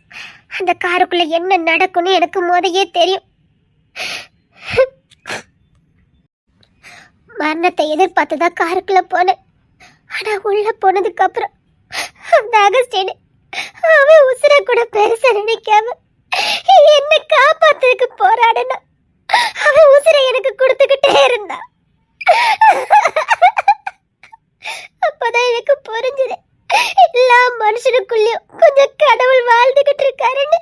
அந்த காருக்குள்ள என்ன நடக்கும்னு எனக்கு முதையே தெரியும். மரணத்தை எதிர்பார்த்துதான் காருக்குள்ள போனேன். ஆனா உள்ள போனதுக்கு அப்புறம் அந்த அகஸ்டின் அவன் உசுரை கூட பெருசா நினைக்காம என்ன காப்பாத்துறதுக்கு போராடணும். அவன் உசுரை எனக்கு கொடுத்துக்கிட்டே இருந்தான். அப்பதான் எனக்கு புரிஞ்சுது எல்லா மனுஷனுக்குள்ளயும் கொஞ்சம் கடவுள் வாழ்ந்துகிட்டு இருக்காருன்னு.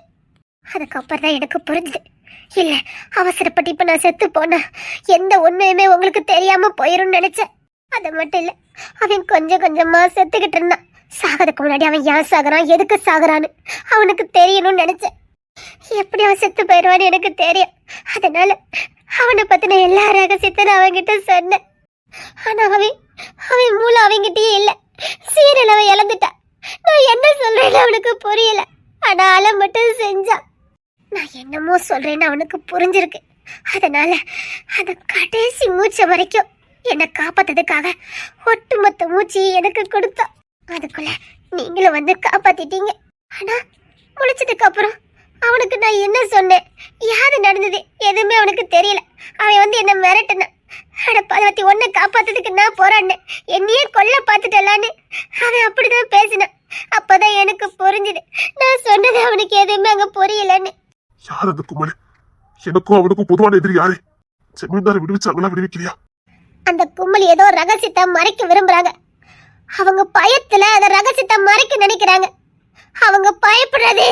அதுக்கப்புறம் தான் எனக்கு புரிஞ்சுது, இல்ல அவசரப்பட்டு இப்ப நான் செத்து போனா எந்த உண்மையுமே உங்களுக்கு தெரியாம போயிரும்னு நினைச்சேன். அது மட்டும் இல்ல, அவன் கொஞ்சம் கொஞ்சமா செத்துக்கிட்டு இருந்தான். சாகிறதுக்கு முன்னாடி அவன் ஏன் சாகுறான், எதுக்கு சாகுறான்னு அவனுக்கு தெரியணும்னு நினைச்சேன். எப்படி அவன் செத்து போயிடுவான்னு எனக்கு தெரியும். அதனால அவனை பத்தின எல்லா ரகசியத்தை நான் அவன்கிட்ட சொன்னேன். ஆனா அவன் மூளை அவன்கிட்டயே இல்ல. சீரியல் அவன் இழந்துட்டான். நான் என்ன சொல்றேன்னு அவனுக்கு புரியல. ஆனா அலை மட்டும் செஞ்சான். நான் என்னமோ சொல்றேன்னு அவனுக்கு புரிஞ்சிருக்கு. அதனால அந்த கடைசி மூச்சை வரைக்கும் என்னை காப்பாத்ததுக்காக ஒட்டுமொத்த மூச்சு எனக்கு கொடுத்தான். அதுக்குள்ள நீங்களும் வந்து காப்பாத்திட்டீங்க. ஆனா முடிச்சதுக்கு அப்புறம் அவனுக்கு நான் என்ன சொன்னேன், யாது நடந்தது எதுவுமே அவனுக்கு தெரியல. அவன் வந்து என்ன மிரட்டினான். அட பதவத்தி ஒன்ன காப்பாத்துறதுக்கு நான் போராடினேன், என்னையே கொல்ல பார்த்துட்டலான்னு அவன் அப்படிதான் பேசினான். அப்பதான் எனக்கு புரிஞ்சுது நான் சொன்னது அவனுக்கு எதுவுமே அங்க புரியலன்னு. யார் அந்த கும்பல்? எனக்கும் அவனுக்கும் பொதுவான எதிரி யாரு? ஜமீன்தாரை விடுவிச்சாங்களா, விடுவிக்கலையா? அந்த கும்பல் ஏதோ ரகசியத்தை மறைக்க விரும்புறாங்க. அவங்க பயத்துல அந்த ரகசியத்தை மறைக்க நினைக்கிறாங்க. அவங்க பயப்படுறது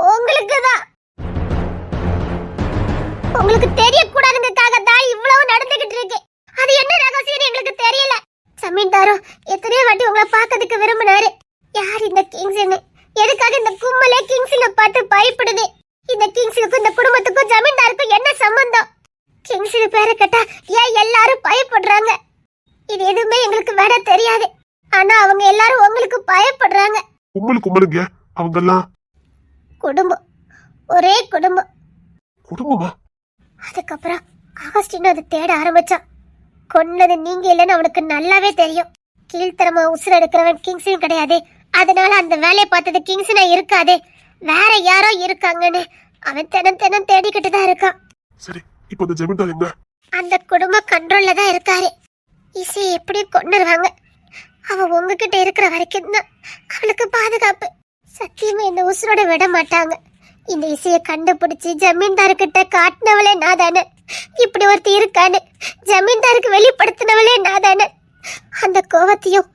உங்களுக்குதான். உங்களுக்கு தெரியக்கூடாதுங்கிறதுக்காக தான் இவ்வளவு நடந்துகிட்டு இருக்கு. அது என்ன ரகசியம் எங்களுக்கு தெரியல. ஜமீன்தாரோ எத்தனையோ வாட்டி உங்களை பார்க்கறதுக்கு விரும்பினாரு. யார் இந்த கிங்ஸ்னு, எதுக்காக இந்த கும்பலே கிங்ஸ்ல பார்த்து பயப்படுது? இந்த கிங்ஸுக்கும் இந்த குடும்பத்துக்கும் ஜமீன்தாருக்கும் என்ன சம்பந்தம்? கிங்ஸ்னு பேரை கேட்டா ஏன் எல்லாரும் பயப்படுறாங்க? இது எதுவுமே எங்களுக்கு வேற தெரியாது. ஆனா அவங்க எல்லாரும் உங்களுக்கு பயப்படுறாங்க. கும்பலுங்க அவங்கெல்லாம் குடும்பம், ஒரே குடும்பம். குடும்பமா? அதுக்கப்புறம் அகஸ்டின் அதை தேட ஆரம்பிச்சான். கொன்னது நீங்க இல்லைன்னு அவனுக்கு நல்லாவே தெரியும். கீழ்த்தரமா உசுர எடுக்கிறவன் கிங்ஸும் கிடையாது. அதனால அந்த வேலையை பார்த்தது கிங்ஸ்னா இருக்காது, வேற யாரோ இருக்காங்கன்னு அவன் தினம் தேடிக்கிட்டு தான் இருக்கான். சரி, இப்போ இந்த ஜமீன்தார் எங்க? அந்த குடும்ப கண்ட்ரோல்ல தான் இருக்காரு. இசை எப்படி கொண்டுருவாங்க. அவ உங்ககிட்ட இருக்கிற வரைக்கும் தான் அவளுக்கு பாதுகாப்பு. சத்தியமா இந்த உசுரோட விட மாட்டாங்க. இந்த இசையை கண்டுபிடிச்சு ஜமீன்தார்கிட்ட காட்டினவளே நான் தானே. இப்படி ஒருத்தி இருக்கான்னு ஜமீன்தாருக்கு வெளிப்படுத்தினவளே நான் தானே. அந்த கோவத்தையும்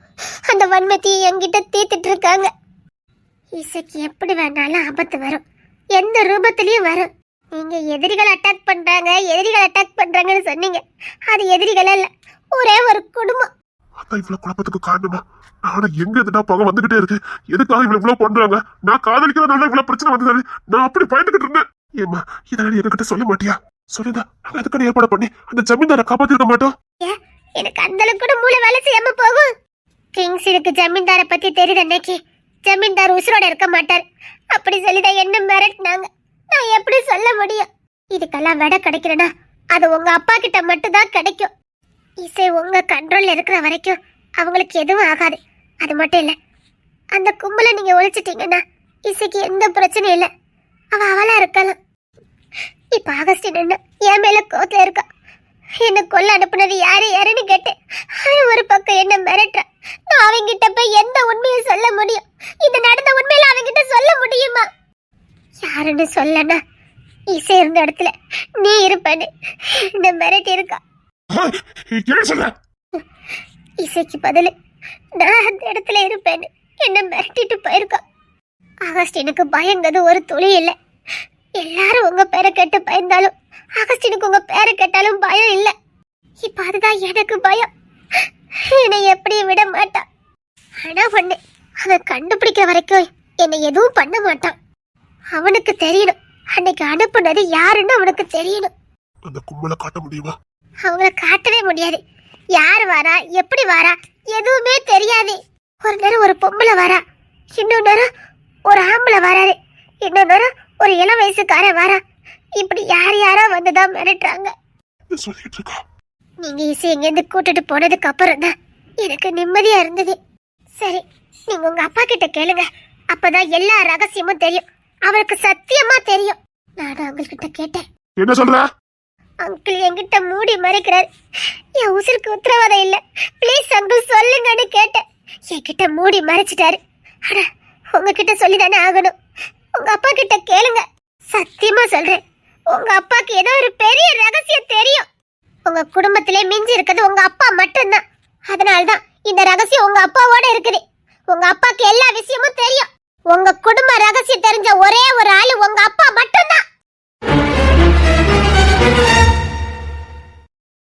அந்த வன்மத்தையும் என்கிட்ட தீர்த்துட்டு இருக்காங்க. இசைக்கு எப்படி வேணாலும் ஆபத்து வரும், எந்த ரூபத்திலயும் வரும். நீங்க எதிரிகள் அட்டாக் பண்றாங்கன்னு சொன்னீங்க. அது எதிரிகள் அல்ல, ஒரே ஒரு குடும்பம். அதான் இவ்வளவு குழப்பத்துக்கு காரணமா? நானும் எங்க இதுடா பகை வந்துகிட்டே இருக்கு, எதுக்காக இவ்வளவு பண்றாங்க? நான் காதலிக்கிறதுனால இவ்வளவு பிரச்சனை வந்தது. நான் அப்படி பயந்துகிட்டு இருந்தேன். ஏமா இதனால என்கிட்ட சொல்ல மாட்டியா? சொல்லுதா, நாங்க அதுக்கான ஏற்பாடு பண்ணி அந்த ஜமீன்தாரை காப்பாத்திருக்க மாட்டோம். எனக்கு அந்த அளவுக்கு கூட மூளை வேலை செய்யாம போகும். கிங்ஸுக்கு ஜமீன்தாரை பத்தி தெரியுது. அன்னைக்கு ஜமீன்தார் உசுரோட இருக்க மாட்டார் அப்படி சொல்லிதான் என்ன மிரட்டினாங்க. நான் எப்படி சொல்ல முடியும்? இதுக்கெல்லாம் விட கிடைக்கிறேன்னா அது உங்க அப்பா கிட்ட மட்டும்தான் கிடைக்கும். இசை உங்க கண்ட்ரோல்ல இருக்கிற வரைக்கும் அவங்களுக்கு எதுவும் ஆகாது. அது மட்டும் இல்ல, அந்த கும்பலை நீங்க ஒழிச்சிட்டீங்கன்னா இசைக்கு எந்த பிரச்சனையும் இல்லை. அவளா இருக்கலாம். இப்ப ஆகஸ்டின் என்ன என் மேல கோத்துல இருக்கா. என்ன கொல்ல அனுப்புனது யாருன்னு கேட்டு அவன் ஒரு பக்கம் என்ன மிரட்டுறான். நான் அவங்கிட்ட போய் எந்த உண்மையை சொல்ல முடியும்? இது நடந்த உண்மையில அவங்கிட்ட சொல்ல முடியுமா? யாருன்னு சொல்லனா இசை இருந்த இடத்துல நீ இருப்பேன்னு என்ன மிரட்டி இருக்கா. இசைக்கு பதில் நான் அந்த இடத்துல இருப்பேன்னு என்ன மிரட்டிட்டு போயிருக்கா. ஆகஸ்டினுக்கு பயங்கிறது ஒரு துளி இல்லை. எல்லாரும் உங்க பேரை கேட்டு பயந்தாலும் ஆகஸ்டினுக்கு உங்க பேரை கேட்டாலும் பயம் இல்லை. இப்ப அதுதான் எனக்கு பயம். என்னை எப்படி விட மாட்டான். ஆனா ஒண்ணு, அவன் கண்டுபிடிக்கிற வரைக்கும் என்னை எதுவும் பண்ண மாட்டான். அவனுக்கு தெரியணும் அன்னைக்கு அனுப்புனது யாருன்னு அவனுக்கு தெரியணும். அந்த கும்பலை காட்ட முடியுமா? அவங்கள காட்டவே முடியாது. யார் வரா, எப்படி வரா எதுவுமே தெரியாது. ஒரு நேரம் ஒரு பொம்பளை வரா, இன்னொரு நேரம் ஒரு ஆம்பளை வராரு, இன்னொரு நேரம் ஒரு இளம் வயசுக்காரன் வரா. இப்படி யாரோ வந்துதான் மிரட்டுறாங்க. நீங்க இசை எங்கேருந்து கூட்டிட்டு போனதுக்கு அப்புறம் தான் எனக்கு நிம்மதியா இருந்தது. சரி, நீங்க உங்க அப்பா கிட்ட கேளுங்க. அப்பதான் எல்லா ரகசியமும் தெரியும். அவருக்கு சத்தியமா தெரியும். நான் அவங்ககிட்ட கேட்டேன். என்ன சொல்ற? அங்கிள் என்கிட்ட மூடி மறைக்கிறார். என் உசுருக்கு உத்தரவாதம் இல்ல. ப்ளீஸ் அங்கிள் சொல்லுங்கன்னு கேட்டேன். என்கிட்ட மூடி மறைச்சிட்டாரு. அட உங்ககிட்ட சொல்லிதானே ஆகணும். உங்க அப்பா கிட்ட கேளுங்க. சத்தியமா சொல்றேன், உங்க அப்பாக்கு ஏதோ ஒரு பெரிய ரகசியம் தெரியும். உங்க குடும்பத்திலே மிஞ்சி இருக்கிறது உங்க அப்பா மட்டும்தான். அதனால்தான் இந்த ரகசியம் உங்க அப்பாவோட இருக்குது. உங்க அப்பாக்கு எல்லா விஷயமும் தெரியும். உங்க குடும்ப ரகசியத்தை